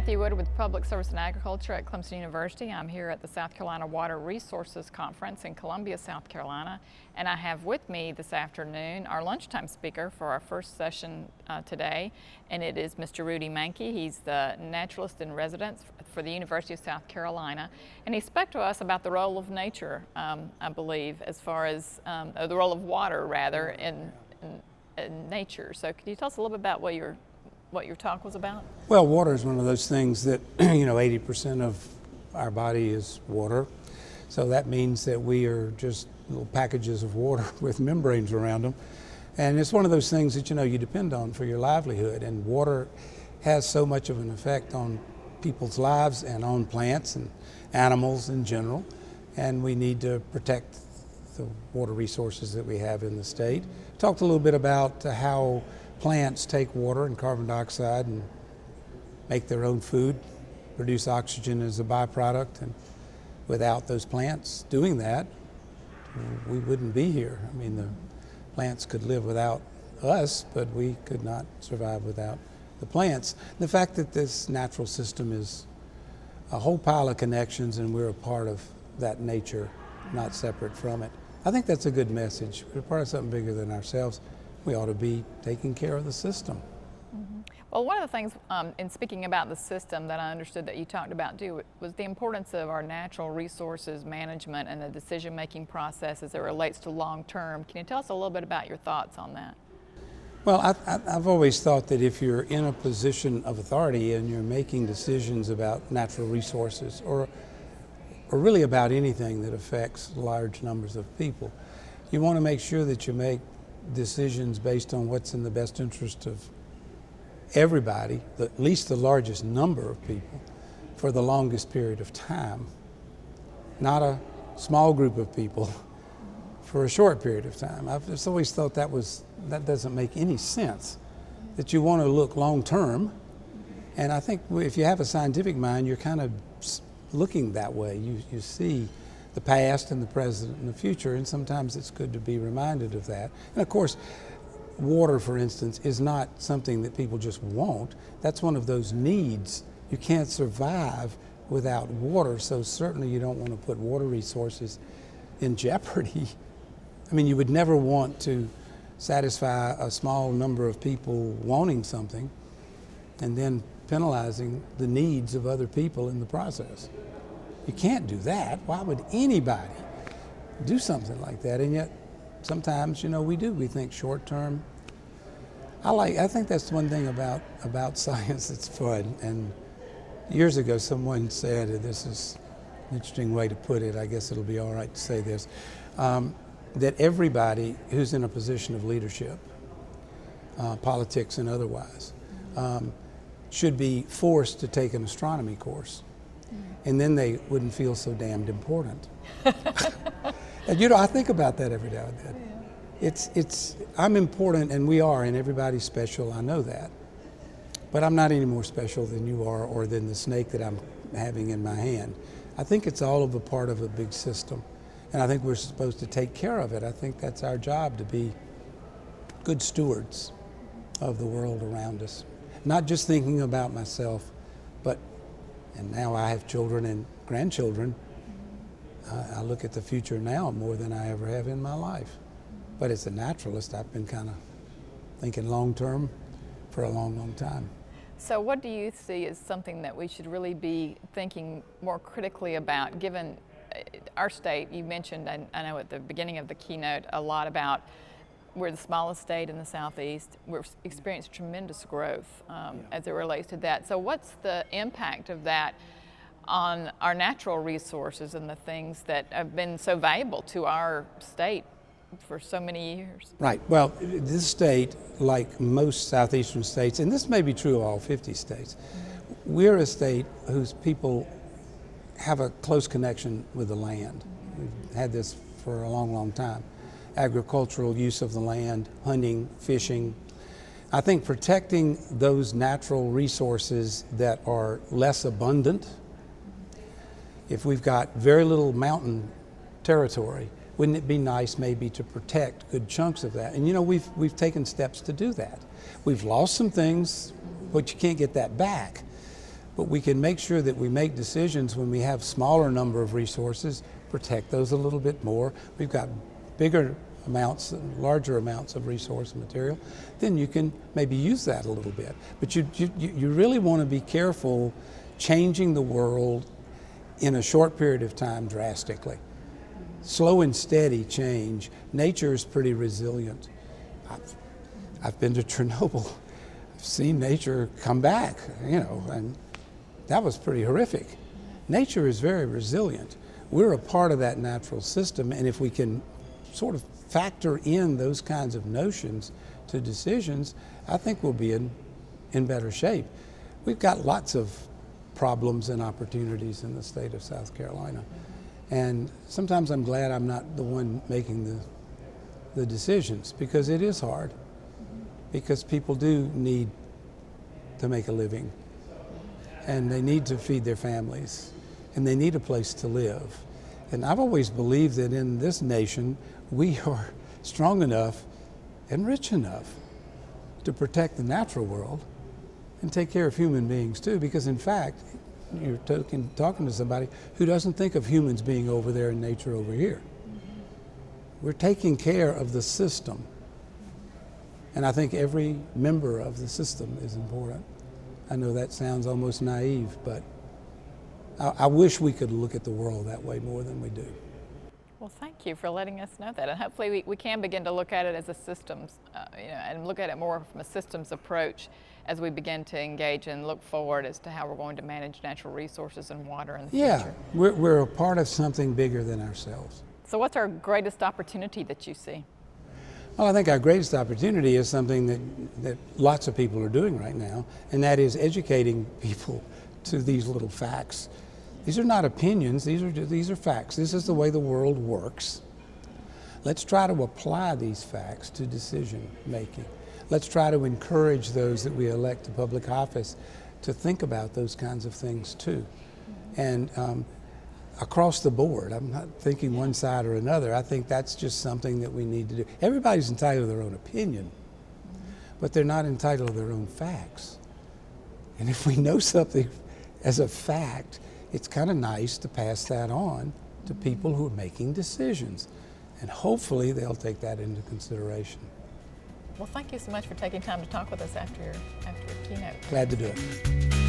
Kathy Wood with Public Service and Agriculture at Clemson University. I'm here at the South Carolina Water Resources Conference in Columbia, South Carolina, and I have with me this afternoon our lunchtime speaker for our first session today, and it is Mr. Rudy Mancke. He's the naturalist in residence for the University of South Carolina, and he spoke to us about the role of nature, I believe, as far as the role of water, rather, in nature. So could you tell us a little bit about what your talk was about? Well, water is one of those things that, 80% of our body is water. So that means that we are just little packages of water with membranes around them. And it's one of those things that, you depend on for your livelihood. And water has so much of an effect on people's lives and on plants and animals in general. And we need to protect the water resources that we have in the state. Talked a little bit about how plants take water and carbon dioxide and make their own food, produce oxygen as a byproduct, and without those plants doing that, we wouldn't be here. I mean, the plants could live without us, but we could not survive without the plants. The fact that this natural system is a whole pile of connections and we're a part of that nature, not separate from it. I think that's a good message. We're part of something bigger than ourselves. We ought to be taking care of the system. Mm-hmm. Well, one of the things in speaking about the system that I understood that you talked about too was the importance of our natural resources management and the decision-making process as it relates to long-term. Can you tell us a little bit about your thoughts on that? Well, I've always thought that if you're in a position of authority and you're making decisions about natural resources or really about anything that affects large numbers of people, you want to make sure that you make decisions based on what's in the best interest of everybody, at least the largest number of people, for the longest period of time, not a small group of people for a short period of time. I've just always thought that doesn't make any sense, that you want to look long term. And I think if you have a scientific mind, you're kind of looking that way. You see the past and the present and the future, and sometimes it's good to be reminded of that. And of course, water, for instance, is not something that people just want. That's one of those needs. You can't survive without water, so certainly you don't want to put water resources in jeopardy. I mean, you would never want to satisfy a small number of people wanting something and then penalizing the needs of other people in the process. You can't do that. Why would anybody do something like that? And yet, sometimes, we do. We think short term. I think that's one thing about science that's fun. And years ago, someone said, and this is an interesting way to put it, I guess it'll be all right to say this, that everybody who's in a position of leadership, politics and otherwise, should be forced to take an astronomy course. And then they wouldn't feel so damned important. And I think about that every now and then. Yeah. I'm important, and we are, and everybody's special, I know that. But I'm not any more special than you are or than the snake that I'm having in my hand. I think it's all of a part of a big system, and I think we're supposed to take care of it. I think that's our job, to be good stewards of the world around us. Not just thinking about myself, and now I have children and grandchildren. I look at the future now more than I ever have in my life. But as a naturalist, I've been kind of thinking long term for a long, long time. So what do you see as something that we should really be thinking more critically about, given our state? You mentioned, I know at the beginning of the keynote, a lot about we're the smallest state in the Southeast. We've experienced tremendous growth as it relates to that. So what's the impact of that on our natural resources and the things that have been so valuable to our state for so many years? Right. Well, this state, like most southeastern states, and this may be true of all 50 states, we're a state whose people have a close connection with the land. We've had this for a long, long time. Agricultural use of the land, hunting, fishing. I think protecting those natural resources that are less abundant, if we've got very little mountain territory, wouldn't it be nice maybe to protect good chunks of that? And we've taken steps to do that. We've lost some things, but you can't get that back. but we can make sure that we make decisions when we have smaller number of resources, protect those a little bit more. We've got bigger amounts, larger amounts of resource and material, then you can maybe use that a little bit. But you really want to be careful changing the world in a short period of time drastically. Slow and steady change. Nature is pretty resilient. I've been to Chernobyl. I've seen nature come back, and that was pretty horrific. Nature is very resilient. We're a part of that natural system, and if we can sort of factor in those kinds of notions to decisions, I think we'll be in better shape. We've got lots of problems and opportunities in the state of South Carolina. And sometimes I'm glad I'm not the one making the decisions, because it is hard. Because people do need to make a living, and they need to feed their families, and they need a place to live. And I've always believed that in this nation, we are strong enough and rich enough to protect the natural world and take care of human beings too, because in fact, you're talking to somebody who doesn't think of humans being over there and nature over here. We're taking care of the system. And I think every member of the system is important. I know that sounds almost naive, but I wish we could look at the world that way more than we do. Well, thank you for letting us know that, and hopefully we can begin to look at it as a systems, and look at it more from a systems approach as we begin to engage and look forward as to how we're going to manage natural resources and water in the future. Yeah, we're a part of something bigger than ourselves. So what's our greatest opportunity that you see? Well, I think our greatest opportunity is something that lots of people are doing right now, and that is educating people to these little facts. These are not opinions, these are facts. This is the way the world works. Let's try to apply these facts to decision making. Let's try to encourage those that we elect to public office to think about those kinds of things too. And across the board, I'm not thinking one side or another. I think that's just something that we need to do. Everybody's entitled to their own opinion, but they're not entitled to their own facts. And if we know something as a fact, it's kind of nice to pass that on to people who are making decisions. And hopefully they'll take that into consideration. Well, thank you so much for taking time to talk with us after your keynote. Glad to do it.